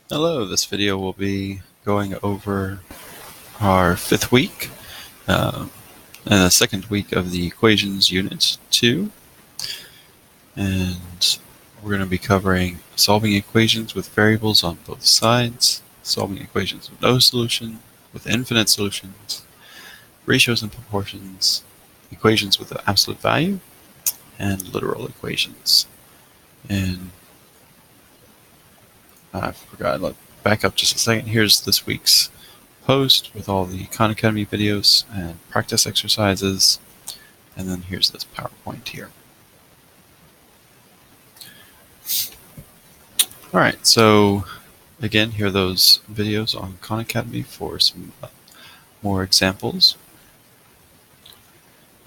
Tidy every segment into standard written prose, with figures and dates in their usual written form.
Hello, this video will be going over our fifth week and the second week of the Equations Unit 2. And we're going to be covering solving equations with variables on both sides, solving equations with no solution, with infinite solutions, ratios and proportions, equations with the absolute value, and literal equations. And I forgot, let's back up just a second. Here's this week's post with all the Khan Academy videos and practice exercises, and then here's this PowerPoint here. Alright, so again, here are those videos on Khan Academy for some more examples.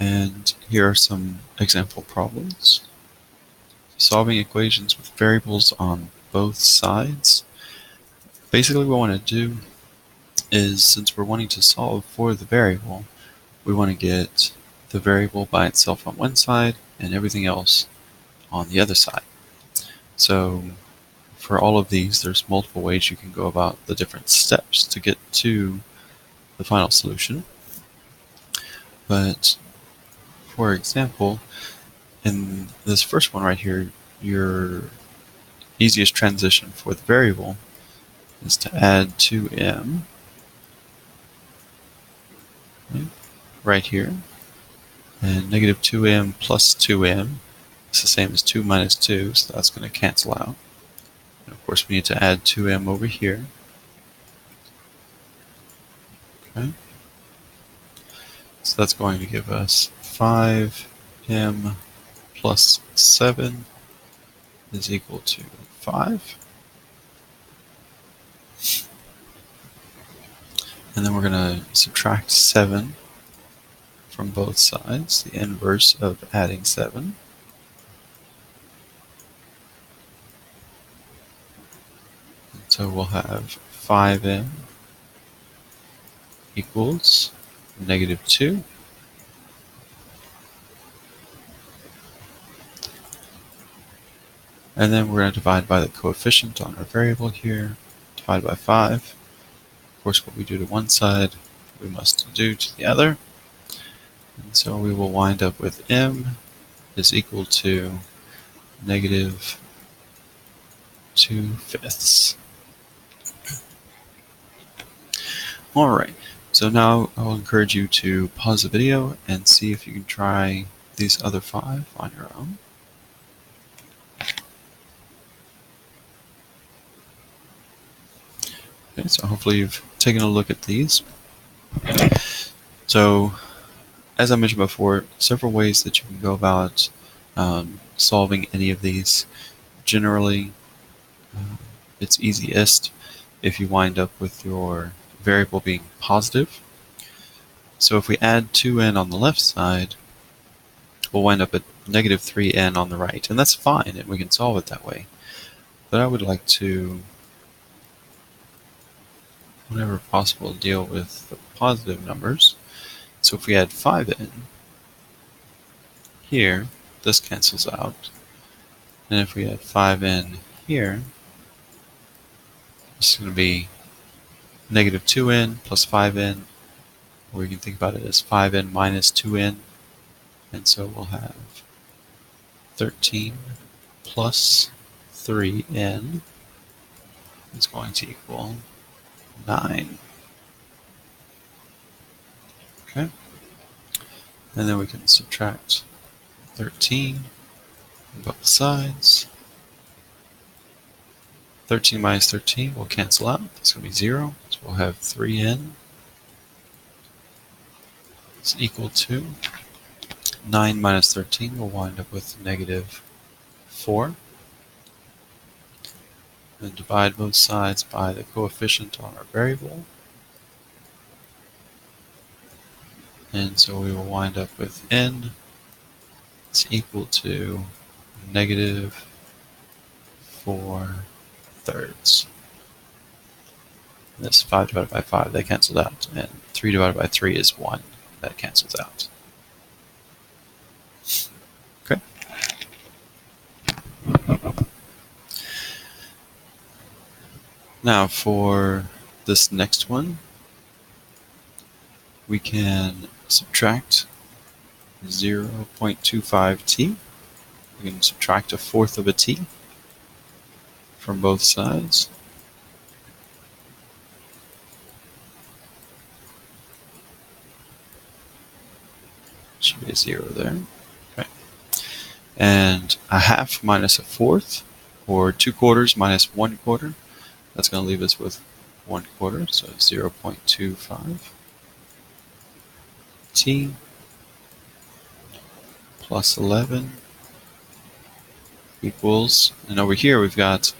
And here are some example problems. Solving equations with variables on both sides. Basically what we want to do is, since we're wanting to solve for the variable, we want to get the variable by itself on one side and everything else on the other side. So for all of these, there's multiple ways you can go about the different steps to get to the final solution. But for example, in this first one right here, your easiest transition for the variable is to add 2m right here, and negative 2m plus 2m is the same as 2 minus 2, so that's going to cancel out. And of course we need to add 2m over here. Okay. So that's going to give us 5m plus 7 is equal to 5. And then we're going to subtract 7 from both sides, the inverse of adding 7. And so we'll have 5m equals negative 2. And then we're going to divide by the coefficient on our variable here, divide by 5. Of course, what we do to one side, we must do to the other. And so we will wind up with m is equal to negative 2/5. Alright, so now I'll encourage you to pause the video and see if you can try these other 5 on your own. Okay, so hopefully you've taken a look at these. So, as I mentioned before, several ways that you can go about solving any of these. Generally, it's easiest if you wind up with your variable being positive. So if we add 2n on the left side, we'll wind up at negative 3n on the right, and that's fine, and we can solve it that way. But I would like to, whenever possible, deal with the positive numbers. So if we add 5n here, this cancels out. And if we add 5n here, this is going to be negative 2n plus 5n, or you can think about it as 5n minus 2n. And so we'll have 13 plus 3n is going to equal 9. Okay? And then we can subtract 13 on both sides. 13 minus 13 will cancel out. That's going to be 0. So we'll have 3n is equal to 9 minus 13. We'll wind up with negative 4. And divide both sides by the coefficient on our variable. And so we will wind up with n is equal to negative 4/3. This 5 divided by 5, that cancels out, and 3 divided by 3 is 1. That cancels out. Okay. Now for this next one, we can subtract 0.25t. We can subtract a fourth of a t from both sides. Should be a 0 there. Okay. And a half minus a fourth, or 2/4 minus 1/4. That's going to leave us with 1/4, so 0.25 t plus 11 equals, and over here we've got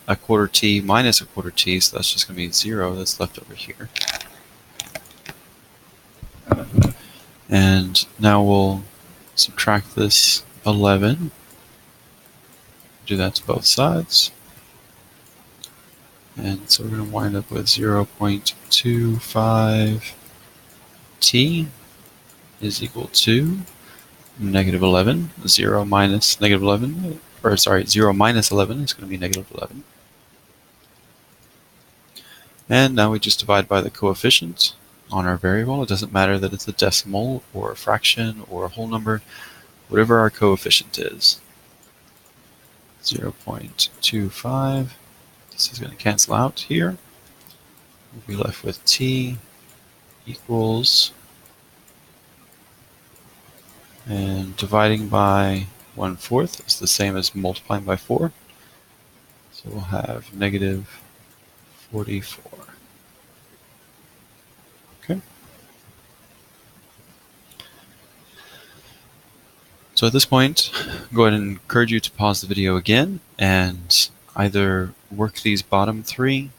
a quarter t minus a quarter t, so that's just going to be 0 that's left over here. And now we'll subtract this 11. Do that to both sides. And so we're going to wind up with 0.25 t is equal to negative 11. 0 minus negative 11, or sorry, 0 minus 11 is going to be negative 11. And now we just divide by the coefficient on our variable. It doesn't matter that it's a decimal or a fraction or a whole number, whatever our coefficient is. 0.25. This is going to cancel out here. We'll be left with t equals, and dividing by 1/4 is the same as multiplying by 4. So we'll have negative 44. Okay. So at this point, go ahead and encourage you to pause the video again and either work these bottom three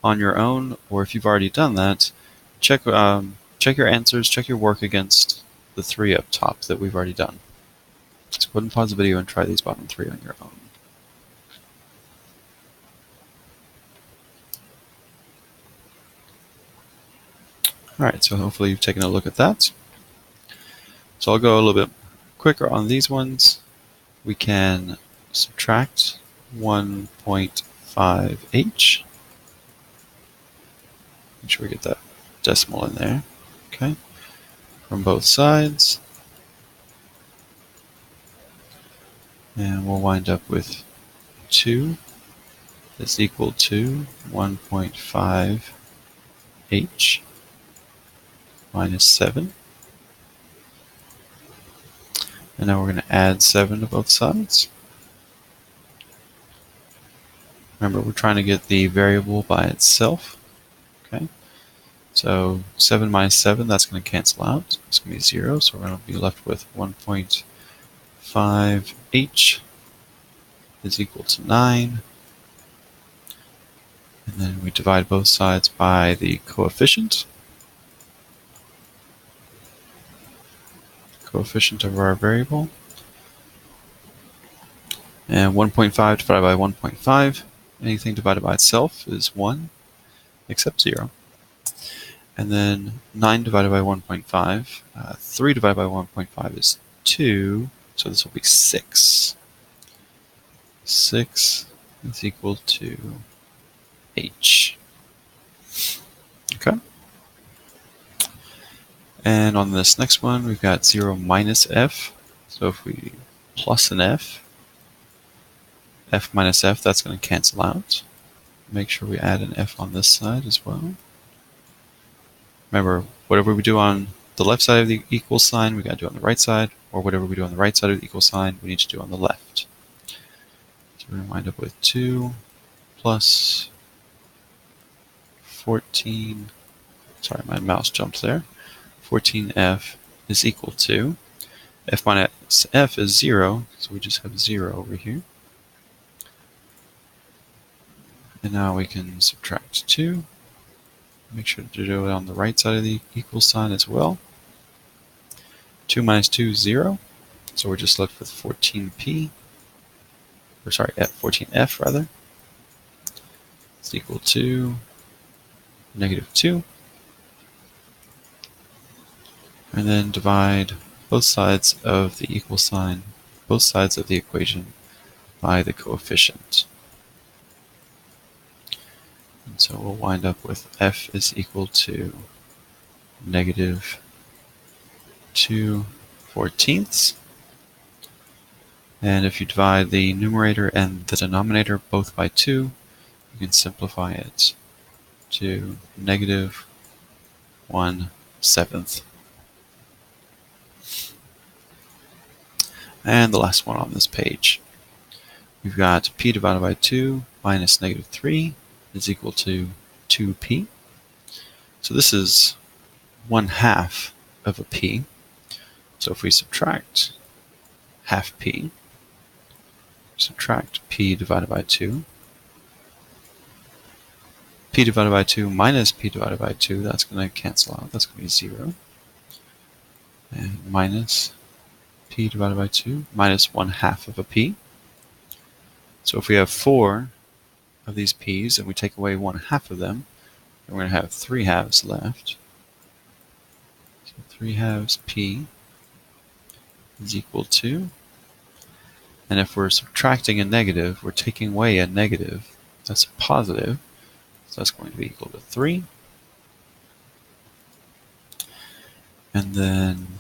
on your own, or if you've already done that, check your answers, check your work against the three up top that we've already done. So go ahead and pause the video and try these bottom three on your own. Alright, so hopefully you've taken a look at that. So I'll go a little bit quicker on these ones. We can subtract 1.5h. Make sure we get that decimal in there. Okay, from both sides. And we'll wind up with 2 is equal to 1.5h minus 7. And now we're going to add 7 to both sides. Remember, we're trying to get the variable by itself. Okay, so 7 minus 7, that's going to cancel out. It's going to be 0, so we're going to be left with 1.5h is equal to 9. And then we divide both sides by the coefficient. Coefficient of our variable. And 1.5 divided by 1.5, anything divided by itself is 1, except 0. And then 9 divided by 1.5, 3 divided by 1.5 is 2, so this will be 6. 6 is equal to h. Okay. And on this next one, we've got 0 minus f. So if we plus an f minus f, that's going to cancel out. Make sure we add an f on this side as well. Remember, whatever we do on the left side of the equal sign, we got to do on the right side, or whatever we do on the right side of the equal sign, we need to do on the left. So we're going to wind up with 2 plus 14, sorry, my mouse jumped there. 14f is equal to, f minus f is 0, so we just have 0 over here. And now we can subtract 2. Make sure to do it on the right side of the equal sign as well. 2 minus 2 is 0, so we're just left with 14p, or sorry, 14f rather. It's equal to negative 2. And then divide both sides of the equal sign, both sides of the equation, by the coefficient. And so we'll wind up with f is equal to negative 2/14. And if you divide the numerator and the denominator both by 2, you can simplify it to negative 1/7. And the last one on this page. We've got p divided by 2 minus negative 3 is equal to 2p. So this is 1/2 of a p. So if we subtract half p, subtract p divided by 2, p divided by 2 minus p divided by 2, that's going to cancel out. That's going to be 0. And minus p divided by 2 minus 1/2 of a p. So if we have 4 of these p's and we take away 1/2 of them, then we're going to have 3/2 left. So 3/2 p is equal to, and if we're subtracting a negative, we're taking away a negative, that's a positive, so that's going to be equal to 3. And then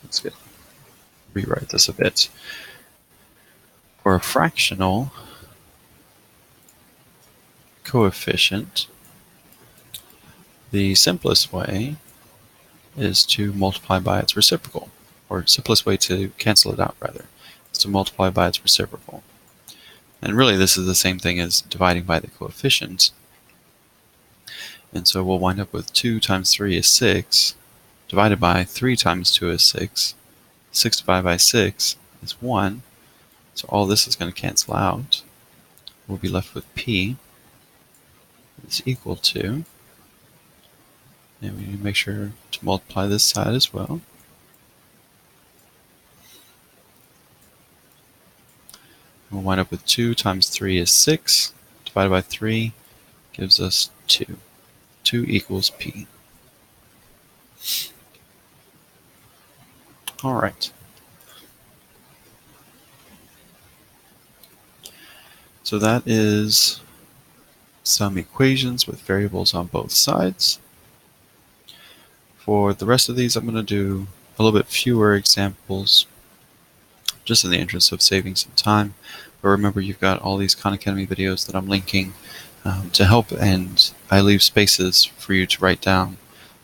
let's rewrite this a bit. For a fractional coefficient, the simplest way is to multiply by its reciprocal, or simplest way to cancel it out, rather, is to multiply by its reciprocal. And really this is the same thing as dividing by the coefficient. And so we'll wind up with 2 times 3 is 6, divided by 3 times 2 is 6, 6 divided by 6 is 1, so all this is going to cancel out. We'll be left with p is equal to, and we need to make sure to multiply this side as well. We'll wind up with 2 times 3 is 6, divided by 3 gives us 2. 2 equals p. Alright. So that is some equations with variables on both sides. For the rest of these, I'm going to do a little bit fewer examples, just in the interest of saving some time. But remember, you've got all these Khan Academy videos that I'm linking to help, and I leave spaces for you to write down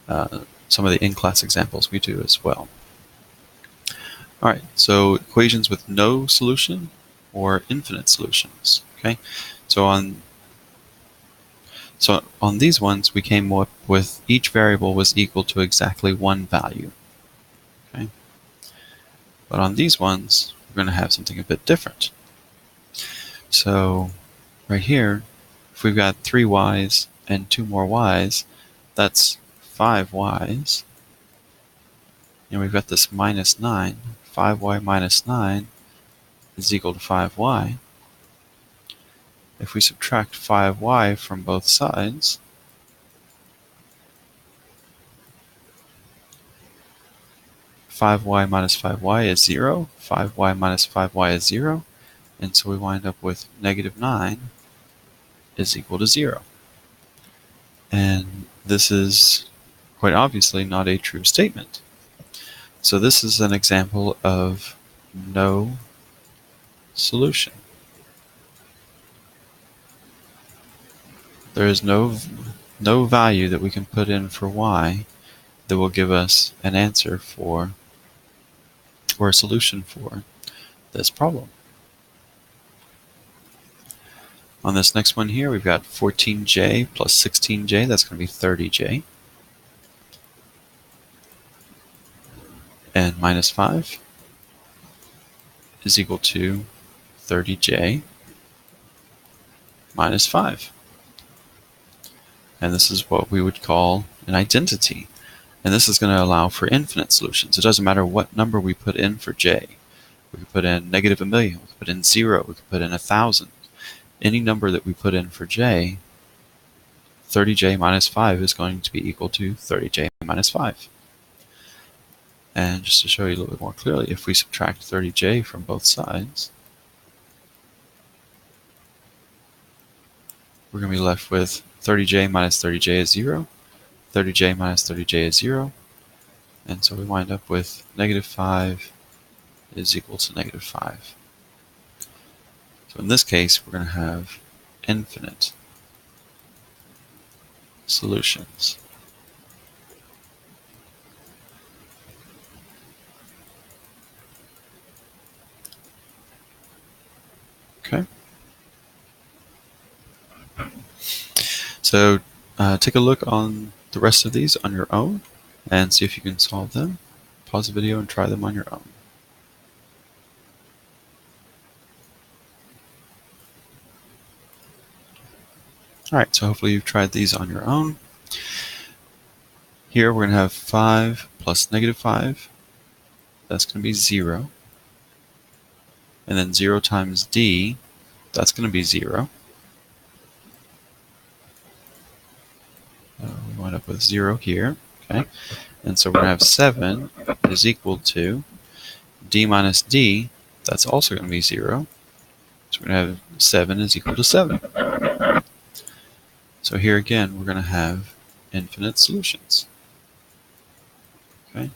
some of the in-class examples we do as well. Alright, so equations with no solution or infinite solutions. Okay, so on these ones, we came up with each variable was equal to exactly one value. Okay, but on these ones, we're going to have something a bit different. So right here, if we've got 3 y's and 2 more y's, that's 5 y's. And we've got this minus 9. 5y minus 9 is equal to 5y. If we subtract 5y from both sides, (5y minus 5y is 0, 5y minus 5y is 0, and so we wind up with negative 9 is equal to 0. And this is quite obviously not a true statement. So this is an example of no solution. There is no value that we can put in for y that will give us an answer for, or a solution for, this problem. On this next one here, we've got 14j plus 16j, that's going to be 30j. And minus 5 is equal to 30j minus 5. And this is what we would call an identity. And this is going to allow for infinite solutions. It doesn't matter what number we put in for j. We could put in negative a million, we could put in 0, we could put in 1,000. Any number that we put in for j, 30j minus 5 is going to be equal to 30j minus 5. And just to show you a little bit more clearly, if we subtract 30j from both sides, we're going to be left with 30j minus 30j is 0, 30j minus 30j is 0, and so we wind up with negative 5 is equal to negative 5. So in this case, we're going to have infinite solutions. Okay. So take a look on the rest of these on your own and see if you can solve them. Pause the video and try them on your own. Alright, so hopefully you've tried these on your own. Here we're going to have 5 plus negative 5. That's going to be 0. And then 0 times d, that's going to be 0. We wind up with 0 here. Okay. And so we're going to have 7 is equal to d minus d. That's also going to be 0. So we're going to have 7 is equal to 7. So here again, we're going to have infinite solutions. Okay.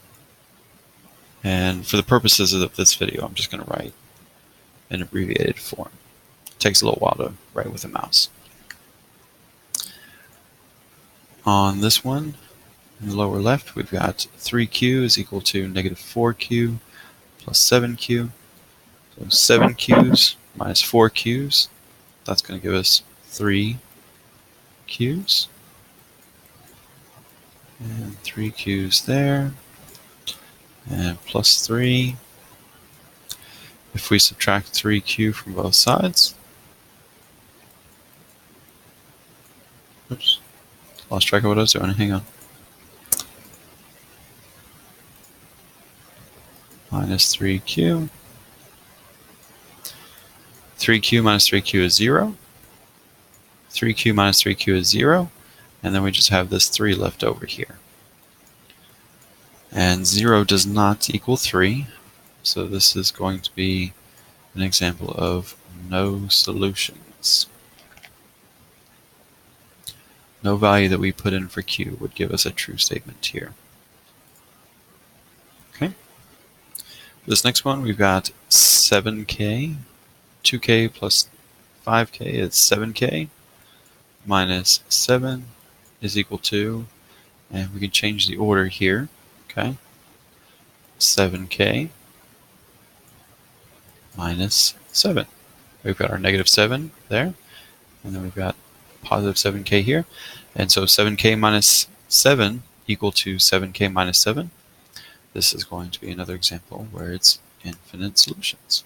And for the purposes of this video, I'm just going to write an abbreviated form. It takes a little while to write with a mouse. On this one, in the lower left, we've got 3q is equal to negative 4q plus 7q. So 7q's minus 4q's, that's going to give us 3q's. And 3q's there. And plus 3. If we subtract 3q from both sides, oops, lost track of what I was doing. Hang on. Minus 3q. 3q minus 3q is 0. 3q minus 3q is 0. And then we just have this 3 left over here. And 0 does not equal 3. So this is going to be an example of no solutions. No value that we put in for q would give us a true statement here. Okay. For this next one, we've got 7k. 2k plus 5k is 7k. Minus 7 is equal to, and we can change the order here. Okay. 7k minus 7. We've got our negative 7 there, and then we've got positive 7k here. And so 7k minus 7 equal to 7k minus 7. This is going to be another example where it's infinite solutions.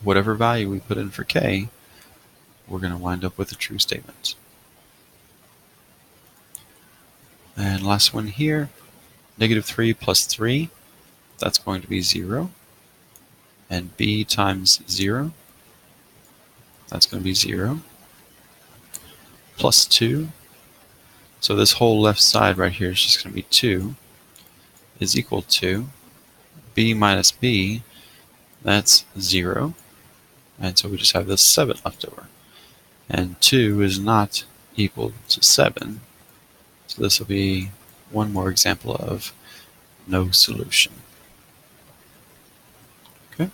Whatever value we put in for k, we're going to wind up with a true statement. And last one here, negative 3 plus 3, that's going to be 0. And b times 0, that's going to be 0. Plus 2, so this whole left side right here is just going to be 2, is equal to b minus b, that's 0. And so we just have this 7 left over. And 2 is not equal to 7. So this will be one more example of no solution. Okay.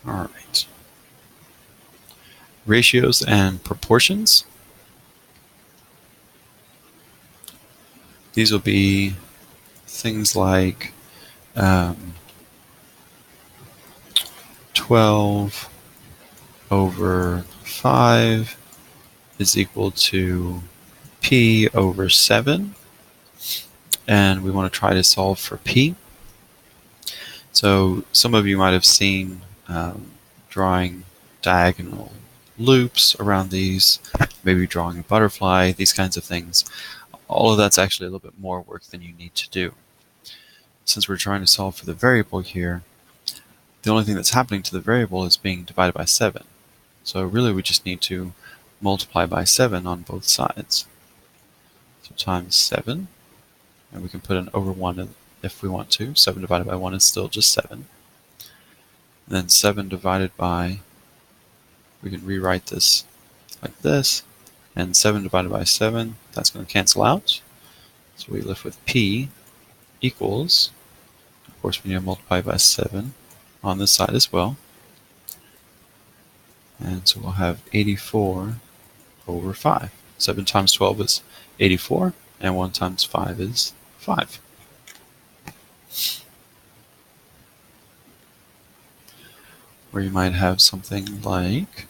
All right. Ratios and proportions. These will be things like 12 over 5 is equal to p over 7. And we want to try to solve for p. So some of you might have seen drawing diagonal loops around these, maybe drawing a butterfly, these kinds of things. All of that's actually a little bit more work than you need to do. Since we're trying to solve for the variable here, the only thing that's happening to the variable is being divided by 7. So really we just need to multiply by 7 on both sides. So times 7, and we can put an over 1 if we want to. 7 divided by 1 is still just 7. And then 7 divided by, we can rewrite this like this, and 7 divided by 7, that's going to cancel out. So we left with P equals, of course we need to multiply by 7 on this side as well. And so we'll have 84 over 5. 7 times 12 is 84, and 1 times 5 is 5. Or you might have something like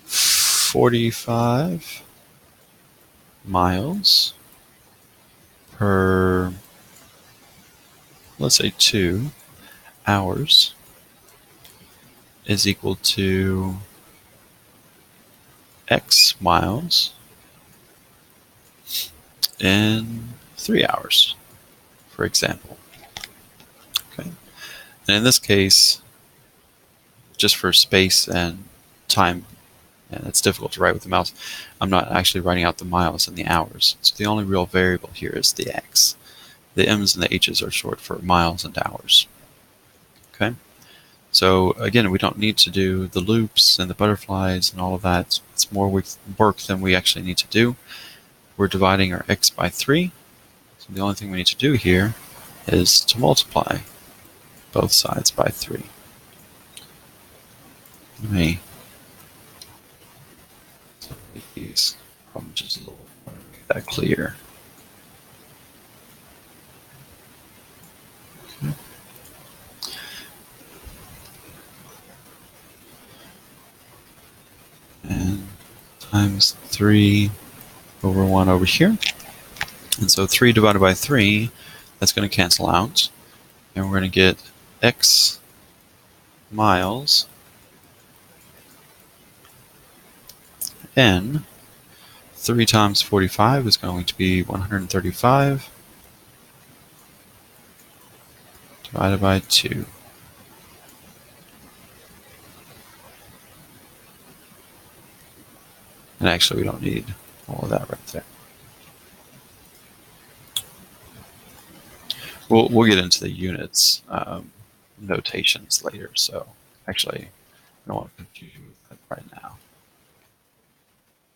45 miles per, let's say, 2 hours is equal to X miles in 3 hours, for example. Okay. And in this case, just for space and time, and it's difficult to write with the mouse, I'm not actually writing out the miles and the hours. So the only real variable here is the X. The M's and the H's are short for miles and hours. Okay. So again, we don't need to do the loops and the butterflies and all of that. It's more work than we actually need to do. We're dividing our X by 3. So the only thing we need to do here is to multiply both sides by 3. Let me make these problems just a little more that clear. Okay. And times 3 over 1 over here. And so 3 divided by 3, that's going to cancel out. And we're going to get X miles n. 3 times 45 is going to be 135 divided by 2. And actually, we don't need all of that right there. We'll get into the units notations later, so actually, I don't want to confuse you with that right now.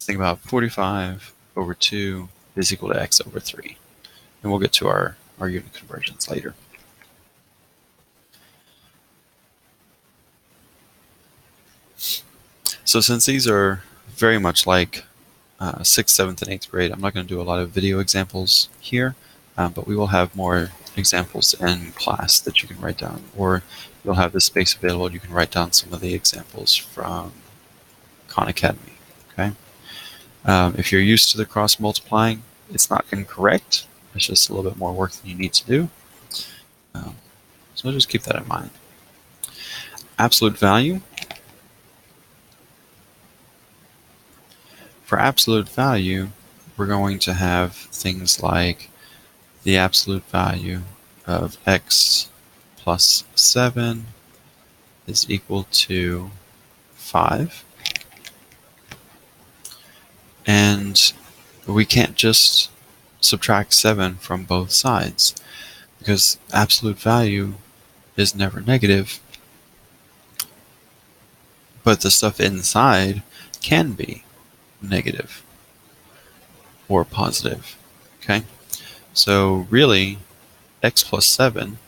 Think about 45 over 2 is equal to X over 3. And we'll get to our unit conversions later. So since these are very much like 6th, 7th, and 8th grade, I'm not going to do a lot of video examples here, but we will have more examples in class that you can write down, or you'll have the space available. You can write down some of the examples from Khan Academy. Okay. If you're used to the cross multiplying, it's not incorrect. It's just a little bit more work than you need to do. So just keep that in mind. Absolute value. For absolute value, we're going to have things like the absolute value of X plus 7 is equal to 5. And we can't just subtract 7 from both sides, because absolute value is never negative, but the stuff inside can be negative or positive. Okay, so really X plus 7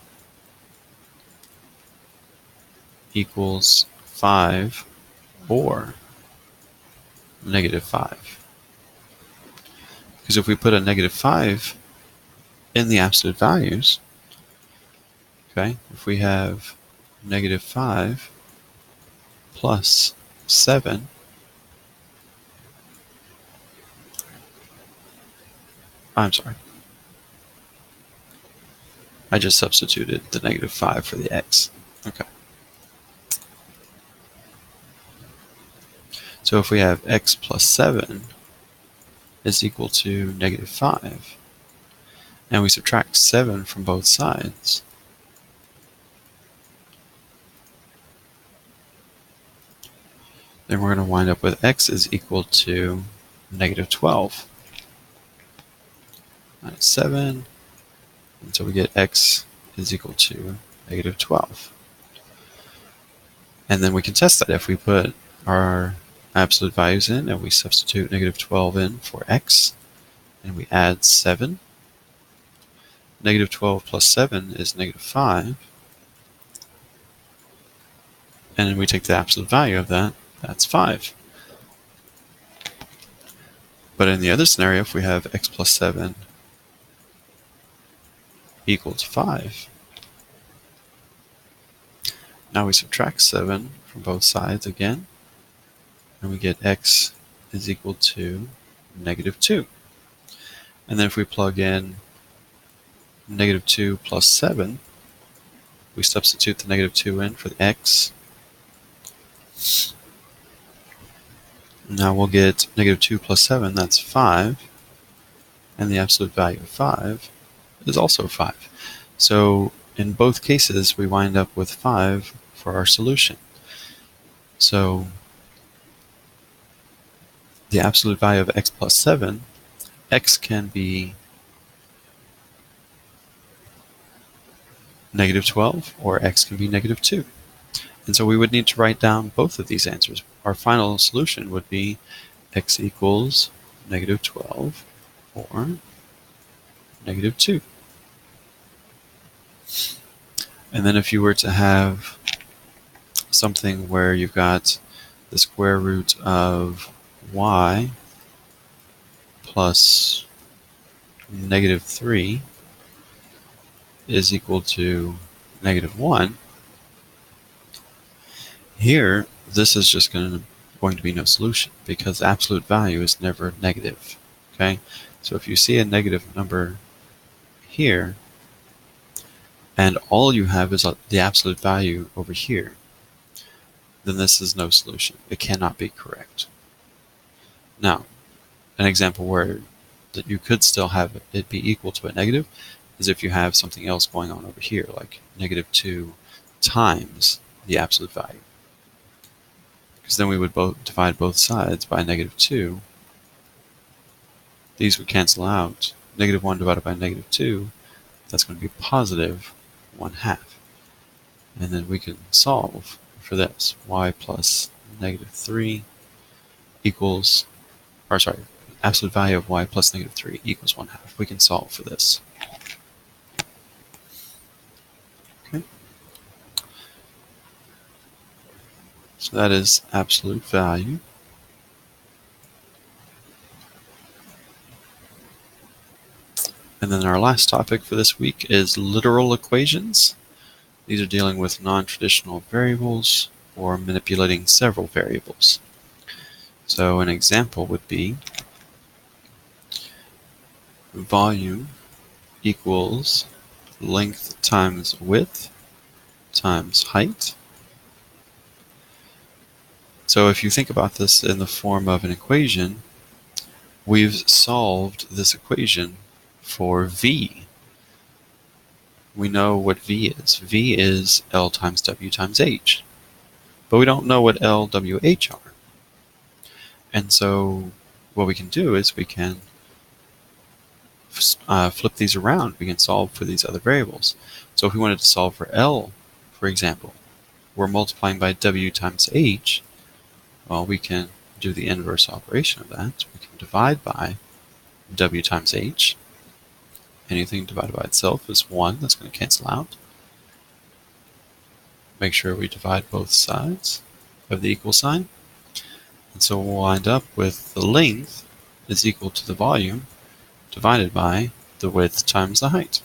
equals 5 or negative 5. Because if we put a negative 5 in the absolute values, okay, if we have negative 5 plus 7, I'm sorry, I just substituted the negative 5 for the X. Okay. So if we have X plus 7 is equal to negative 5, and we subtract 7 from both sides, then we're going to wind up with x is equal to negative 12. That's 7, and so we get x is equal to negative 12. And then we can test that if we put our absolute values in and we substitute negative 12 in for x, and we add 7. Negative 12 plus 7 is negative 5. And then we take the absolute value of that, that's 5. But in the other scenario, if we have x plus 7 equals 5, now we subtract 7 from both sides again, and we get x is equal to negative 2. And then if we plug in negative 2 plus 7, we substitute the negative 2 in for the x. Now we'll get negative 2 plus 7, that's 5, and the absolute value of 5 is also 5. So in both cases, we wind up with 5 for our solution. So the absolute value of x plus 7, x can be negative 12 or x can be negative 2. And so we would need to write down both of these answers. Our final solution would be x equals negative 12 or negative 2. And then if you were to have something where you've got the square root of y plus negative 3 is equal to negative 1, here this is just going to be no solution because the absolute value is never negative. Okay, so if you see a negative number here and all you have is the absolute value over here, then this is no solution. It cannot be correct. Now, an example where that you could still have it be equal to a negative is if you have something else going on over here, like negative 2 times the absolute value. Because then we would divide both sides by negative 2. These would cancel out. Negative 1 divided by negative 2, that's going to be positive 1/2. And then we can solve for this. Y plus negative 3 equals, or sorry, absolute value of y plus negative 3 equals 1/2. We can solve for this. Okay. So that is absolute value. And then our last topic for this week is literal equations. These are dealing with non-traditional variables or manipulating several variables. So an example would be volume equals length times width times height. So if you think about this in the form of an equation, we've solved this equation for V. We know what V is. V is L times W times H. But we don't know what L, W, H are. And so what we can do is we can flip these around. We can solve for these other variables. So if we wanted to solve for L, for example, we're multiplying by W times H. Well, we can do the inverse operation of that. We can divide by W times H. Anything divided by itself is 1. That's going to cancel out. Make sure we divide both sides of the equal sign. And so we'll wind up with the length is equal to the volume divided by the width times the height.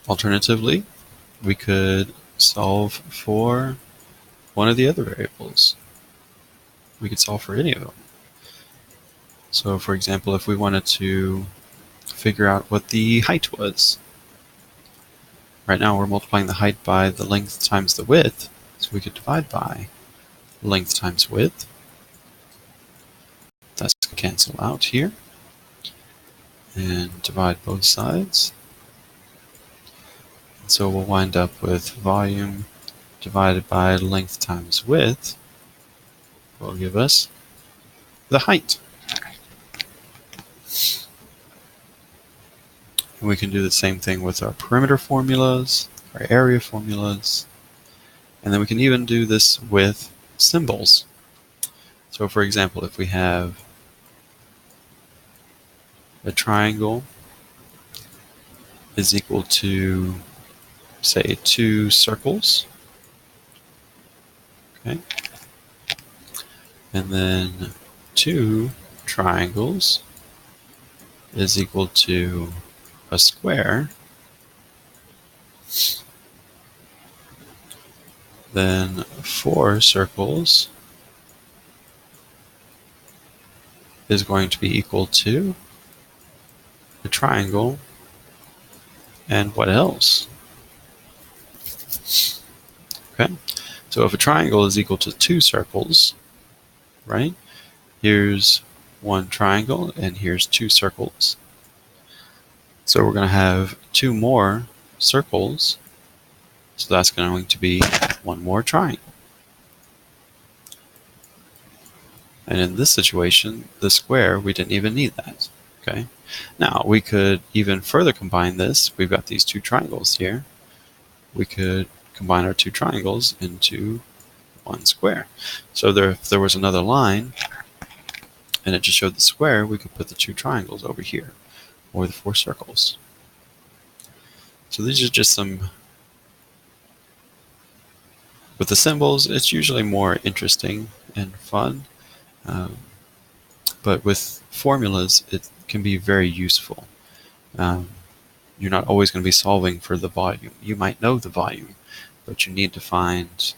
Alternatively, we could solve for one of the other variables. We could solve for any of them. So for example, if we wanted to figure out what the height was. Right now we're multiplying the height by the length times the width, so we could divide by length times width. That's Let's cancel out here and divide both sides. And so we'll wind up with volume divided by length times width will give us the height. And we can do the same thing with our perimeter formulas, our area formulas, and then we can even do this with symbols. So for example, if we have a triangle is equal to, say, 2 circles, okay, and then 2 triangles is equal to a square, then 4 circles is going to be equal to a triangle, and what else? Okay, so if a triangle is equal to 2 circles, right? Here's 1 triangle and here's 2 circles. So we're going to have 2 more circles, so that's going to be 1 more triangle. And in this situation, the square, we didn't even need that. Okay. Now we could even further combine this. We've got these 2 triangles here. We could combine our 2 triangles into 1 square. So if there was another line and it just showed the square, we could put the 2 triangles over here, or the 4 circles. So these are just some. With the symbols, it's usually more interesting and fun. But with formulas, it can be very useful. You're not always going to be solving for the volume. You might know the volume, but you need to find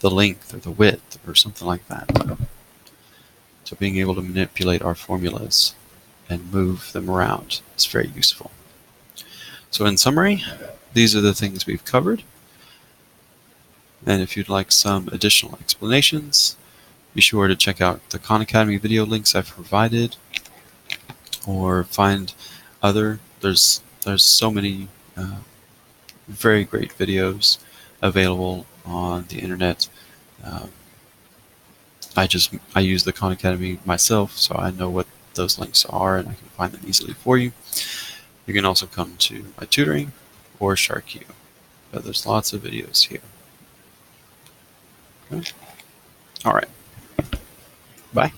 the length or the width or something like that. So being able to manipulate our formulas and move them around is very useful. So in summary, these are the things we've covered. And if you'd like some additional explanations, be sure to check out the Khan Academy video links I've provided, or find other. There's so many very great videos available on the internet. I use the Khan Academy myself, so I know what those links are and I can find them easily for you. You can also come to my tutoring or SharkU, but there's lots of videos here. Okay. All right. Bye.